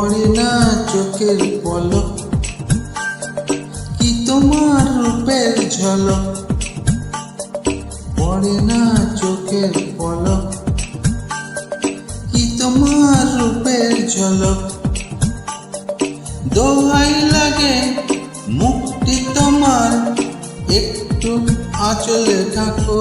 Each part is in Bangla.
পড়ে না চোখের পলক, কি তোমার রূপের ঝলক। পড়ে না চোখের পলক, কি তোমার রূপের ঝলক। দোহাই লাগে মুক্তি তোমার, একটু আঁচলে থাকো।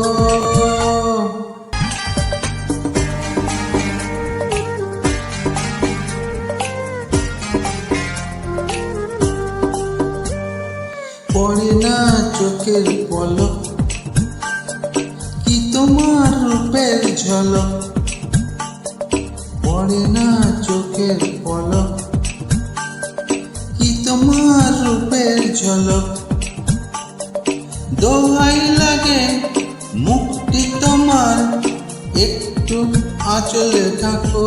পড়ে না চোখের পলক, কি তোমার রূপের ঝলক। পড়ে না চোখের পলক, কি তোমার রূপের ঝলক। দোহাই লাগে মুক্তি তোমার, একটু আঁচলে থাকো।